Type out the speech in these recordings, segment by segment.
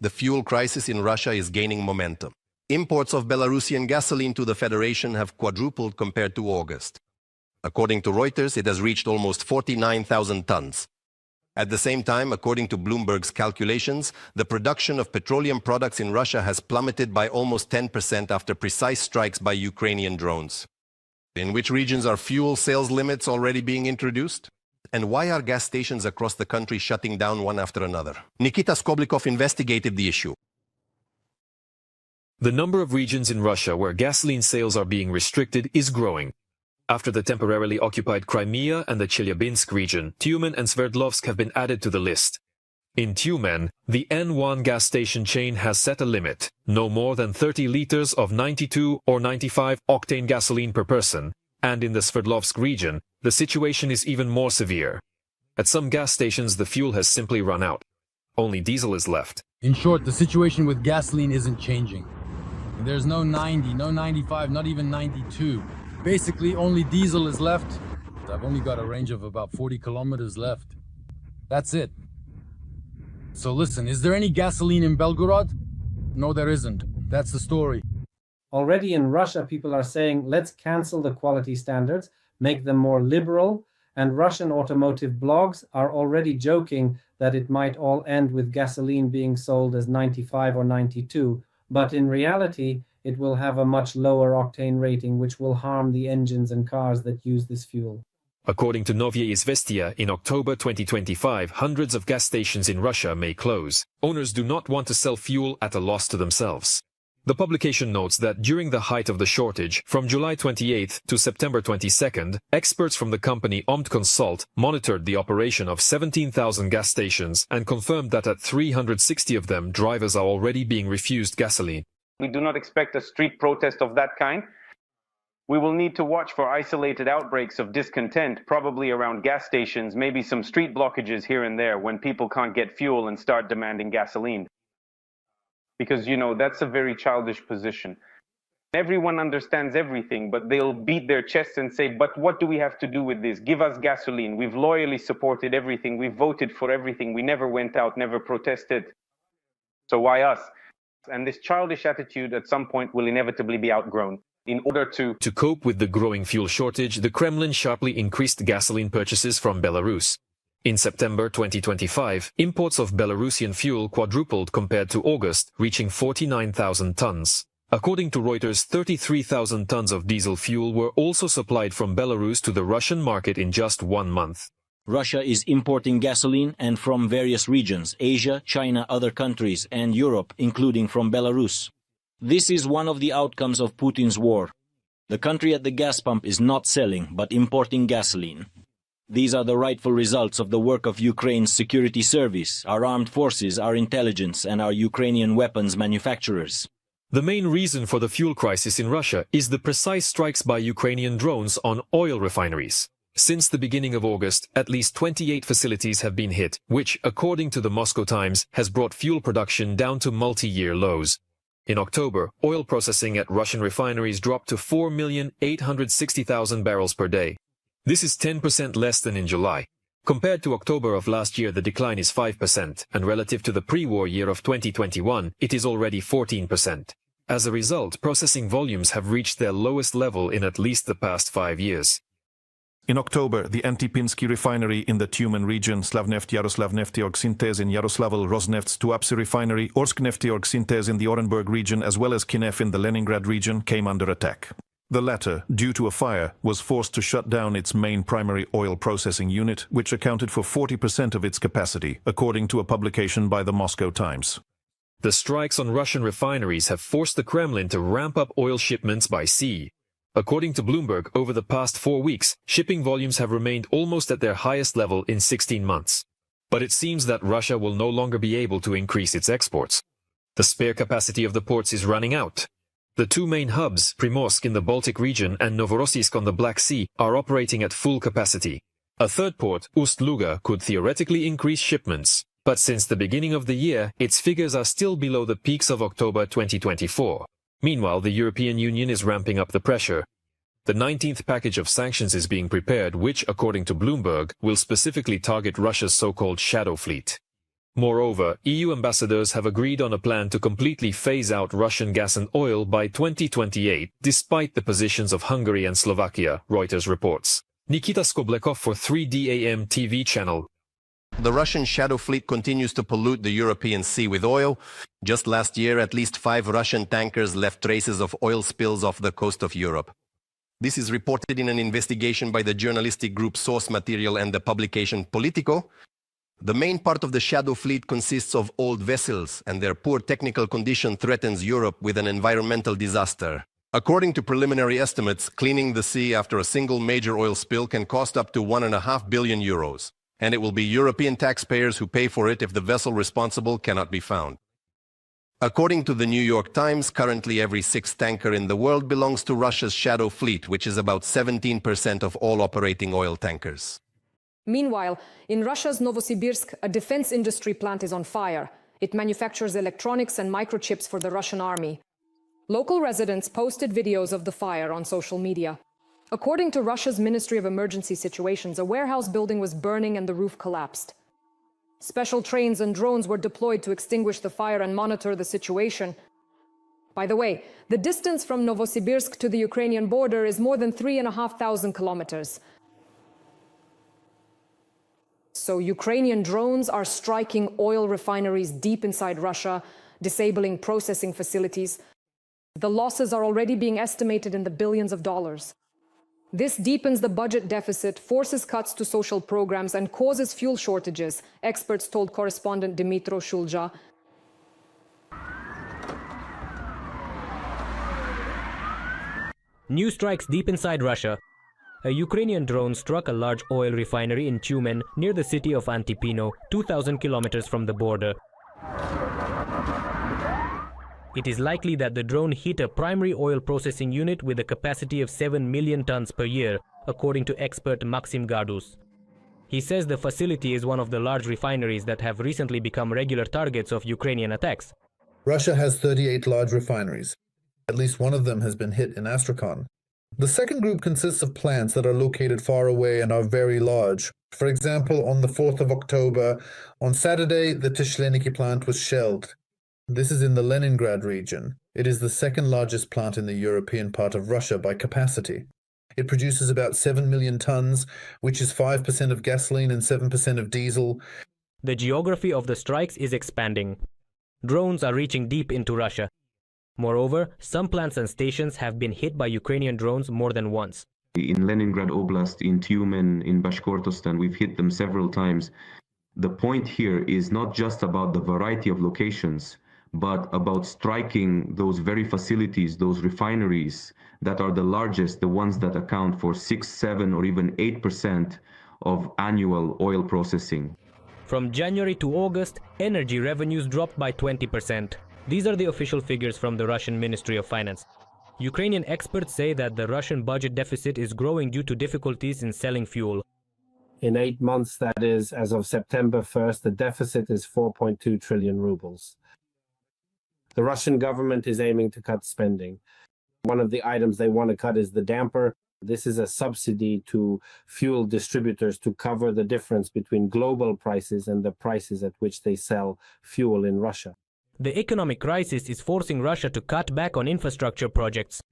the fuel crisis in Russia is gaining momentum. Imports of Belarusian gasoline to the Federation have quadrupled compared to August. According to Reuters, it has reached almost 49,000 tons. At the same time, according to Bloomberg's calculations, the production of petroleum products in Russia has plummeted by almost 10% after precise strikes by Ukrainian drones. In which regions are fuel sales limits already being introduced? And why are gas stations across the country shutting down one after another? Nikita Skoblikov investigated the issue. The number of regions in Russia where gasoline sales are being restricted is growing. After the temporarily occupied Crimea and the Chelyabinsk region, Tyumen and Sverdlovsk have been added to the list. In Tyumen, the N1 gas station chain has set a limit, no more than 30 liters of 92 or 95 octane gasoline per person, and in the Sverdlovsk region, the situation is even more severe. At some gas stations, the fuel has simply run out. Only diesel is left. In short, the situation with gasoline isn't changing. There's no 90, no 95, not even 92. Basically, only diesel is left. I've only got a range of about 40 kilometers left. That's it. So listen, is there any gasoline in Belgorod? No, there isn't. That's the story. Already in Russia, people are saying, let's cancel the quality standards, make them more liberal, and Russian automotive blogs are already joking that it might all end with gasoline being sold as 95 or 92, but in reality, it will have a much lower octane rating, which will harm the engines and cars that use this fuel. According to Novye Izvestia, in October 2025, hundreds of gas stations in Russia may close. Owners do not want to sell fuel at a loss to themselves. The publication notes that during the height of the shortage, from July 28 to September 22, experts from the company Omtconsult monitored the operation of 17,000 gas stations and confirmed that at 360 of them, drivers are already being refused gasoline. We do not expect a street protest of that kind. We will need to watch for isolated outbreaks of discontent, probably around gas stations, maybe some street blockages here and there when people can't get fuel and start demanding gasoline. Because, that's a very childish position. Everyone understands everything, but they'll beat their chests and say, but what do we have to do with this? Give us gasoline. We've loyally supported everything. We've voted for everything. We never went out, never protested. So why us? And this childish attitude at some point will inevitably be outgrown. In order to cope with the growing fuel shortage, the Kremlin sharply increased gasoline purchases from Belarus. In September 2025, imports of Belarusian fuel quadrupled compared to August, reaching 49,000 tons. According to Reuters, 33,000 tons of diesel fuel were also supplied from Belarus to the Russian market in just 1 month. Russia is importing gasoline and from various regions, Asia, China, other countries, and Europe, including from Belarus. This is one of the outcomes of Putin's war. The country at the gas pump is not selling, but importing gasoline. These are the rightful results of the work of Ukraine's security service, our armed forces, our intelligence, and our Ukrainian weapons manufacturers. The main reason for the fuel crisis in Russia is the precise strikes by Ukrainian drones on oil refineries. Since the beginning of August, at least 28 facilities have been hit, which, according to the Moscow Times, has brought fuel production down to multi-year lows. In October, oil processing at Russian refineries dropped to 4,860,000 barrels per day. This is 10% less than in July. Compared to October of last year, the decline is 5%, and relative to the pre-war year of 2021, it is already 14%. As a result, processing volumes have reached their lowest level in at least the past 5 years. In October, the Antipinsky refinery in the Tyumen region, Slavneft Yaroslavnefteorg Synthes in Yaroslavl, Rosneft's Tuapse refinery, Orsknefteorg Synthes in the Orenburg region, as well as Kinef in the Leningrad region, came under attack. The latter, due to a fire, was forced to shut down its main primary oil processing unit, which accounted for 40% of its capacity, according to a publication by the Moscow Times. The strikes on Russian refineries have forced the Kremlin to ramp up oil shipments by sea. According to Bloomberg, over the past 4 weeks, shipping volumes have remained almost at their highest level in 16 months. But it seems that Russia will no longer be able to increase its exports. The spare capacity of the ports is running out. The two main hubs, Primorsk in the Baltic region and Novorossiysk on the Black Sea, are operating at full capacity. A third port, Ust-Luga, could theoretically increase shipments. But since the beginning of the year, its figures are still below the peaks of October 2024. Meanwhile, the European Union is ramping up the pressure. The 19th package of sanctions is being prepared, which, according to Bloomberg, will specifically target Russia's so-called shadow fleet. Moreover, EU ambassadors have agreed on a plan to completely phase out Russian gas and oil by 2028, despite the positions of Hungary and Slovakia, Reuters reports. Nikita Skoblekov for 3DAM TV channel. The Russian shadow fleet continues to pollute the European Sea with oil. Just last year, at least 5 Russian tankers left traces of oil spills off the coast of Europe. This is reported in an investigation by the journalistic group Source Material and the publication Politico. The main part of the shadow fleet consists of old vessels, and their poor technical condition threatens Europe with an environmental disaster. According to preliminary estimates, cleaning the sea after a single major oil spill can cost up to €1.5 billion, and it will be European taxpayers who pay for it if the vessel responsible cannot be found. According to the New York Times, currently every 6th tanker in the world belongs to Russia's shadow fleet, which is about 17% of all operating oil tankers. Meanwhile, in Russia's Novosibirsk, a defense industry plant is on fire. It manufactures electronics and microchips for the Russian army. Local residents posted videos of the fire on social media. According to Russia's Ministry of Emergency Situations, a warehouse building was burning and the roof collapsed. Special trains and drones were deployed to extinguish the fire and monitor the situation. By the way, the distance from Novosibirsk to the Ukrainian border is more than 3,500 kilometers. So Ukrainian drones are striking oil refineries deep inside Russia, disabling processing facilities. The losses are already being estimated in the billions of dollars. This deepens the budget deficit, forces cuts to social programs, and causes fuel shortages, experts told correspondent Dmitro Shulja. New strikes deep inside Russia. A Ukrainian drone struck a large oil refinery in Tyumen near the city of Antipino, 2,000 kilometers from the border. It is likely that the drone hit a primary oil processing unit with a capacity of 7 million tons per year, according to expert Maxim Gardus. He says the facility is one of the large refineries that have recently become regular targets of Ukrainian attacks. Russia has 38 large refineries. At least one of them has been hit in Astrakhan. The second group consists of plants that are located far away and are very large. For example, on the 4th of October, on Saturday, the Tishleniki plant was shelled. This is in the Leningrad region. It is the second largest plant in the European part of Russia by capacity. It produces about 7 million tons, which is 5% of gasoline and 7% of diesel. The geography of the strikes is expanding. Drones are reaching deep into Russia. Moreover, some plants and stations have been hit by Ukrainian drones more than once. In Leningrad Oblast, in Tyumen, in Bashkortostan, we've hit them several times. The point here is not just about the variety of locations, but about striking those very facilities, those refineries that are the largest, the ones that account for 6, 7, or even 8% of annual oil processing. From January to August, energy revenues dropped by 20%. These are the official figures from the Russian Ministry of Finance. Ukrainian experts say that the Russian budget deficit is growing due to difficulties in selling fuel. In 8 months, that is, as of September 1st, the deficit is 4.2 trillion rubles. The Russian government is aiming to cut spending. One of the items they want to cut is the damper. This is a subsidy to fuel distributors to cover the difference between global prices and the prices at which they sell fuel in Russia. The economic crisis is forcing Russia to cut back on infrastructure projects.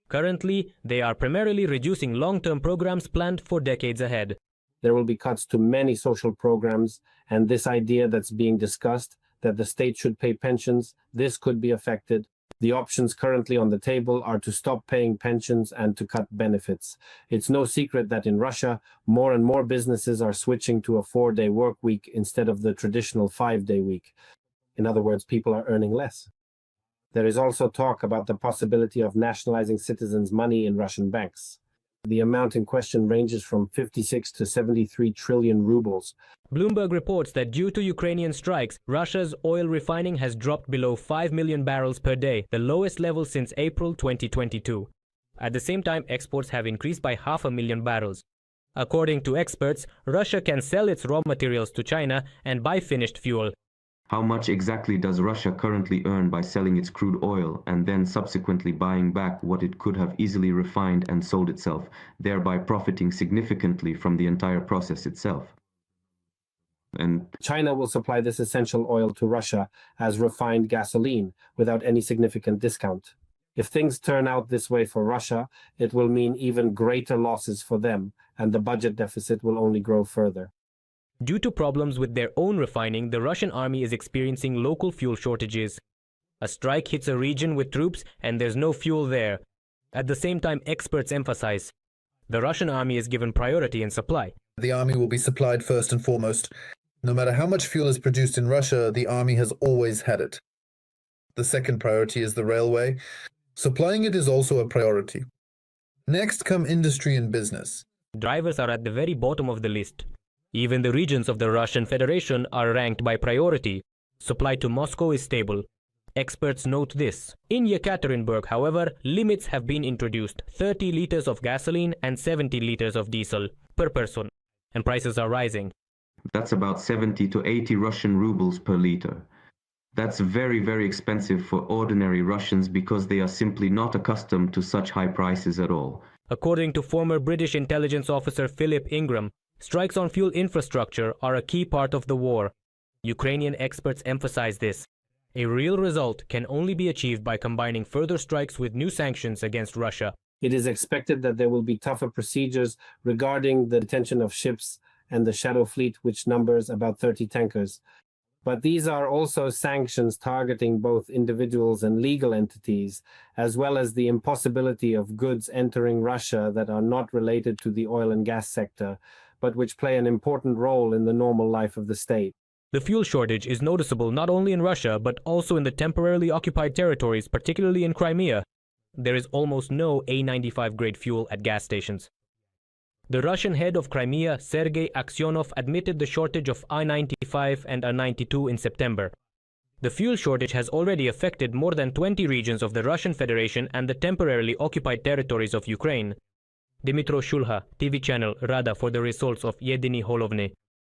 Currently, they are primarily reducing long-term programs planned for decades ahead. There will be cuts to many social programs, and this idea that's being discussed, that the state should pay pensions, this could be affected. The options currently on the table are to stop paying pensions and to cut benefits. It's no secret that in Russia, more and more businesses are switching to a 4-day work week instead of the traditional 5-day week. In other words, people are earning less. There is also talk about the possibility of nationalizing citizens' money in Russian banks. The amount in question ranges from 56 to 73 trillion rubles. Bloomberg reports that due to Ukrainian strikes, Russia's oil refining has dropped below 5 million barrels per day, the lowest level since April 2022. At the same time, exports have increased by 500,000 barrels. According to experts, Russia can sell its raw materials to China and buy finished fuel. How much exactly does Russia currently earn by selling its crude oil and then subsequently buying back what it could have easily refined and sold itself, thereby profiting significantly from the entire process itself? And China will supply this essential oil to Russia as refined gasoline without any significant discount. If things turn out this way for Russia, it will mean even greater losses for them, and the budget deficit will only grow further. Due to problems with their own refining, the Russian army is experiencing local fuel shortages. A strike hits a region with troops and there's no fuel there. At the same time, experts emphasize the Russian army is given priority in supply. The army will be supplied first and foremost. No matter how much fuel is produced in Russia, the army has always had it. The second priority is the railway. Supplying it is also a priority. Next come industry and business. Drivers are at the very bottom of the list. Even the regions of the Russian Federation are ranked by priority. Supply to Moscow is stable. Experts note this. In Yekaterinburg, however, limits have been introduced: 30 liters of gasoline and 70 liters of diesel per person, and prices are rising. that's about 70 to 80 Russian rubles per liter. That's very, very expensive for ordinary Russians because they are simply not accustomed to such high prices at all. According to former British intelligence officer Philip Ingram, strikes on fuel infrastructure are a key part of the war. Ukrainian experts emphasize this. A real result can only be achieved by combining further strikes with new sanctions against Russia. It is expected that there will be tougher procedures regarding the detention of ships and the shadow fleet, which numbers about 30 tankers. But these are also sanctions targeting both individuals and legal entities, as well as the impossibility of goods entering Russia that are not related to the oil and gas sector, but which play an important role in the normal life of the state. The fuel shortage is noticeable not only in Russia, but also in the temporarily occupied territories, particularly in Crimea. There is almost no A95 grade fuel at gas stations. The Russian head of Crimea, Sergei Aksyonov, admitted the shortage of I-95 and I-92 in September. The fuel shortage has already affected more than 20 regions of the Russian Federation and the temporarily occupied territories of Ukraine. Dmitro Shulha, TV channel Rada for the results of Yedini Holovny.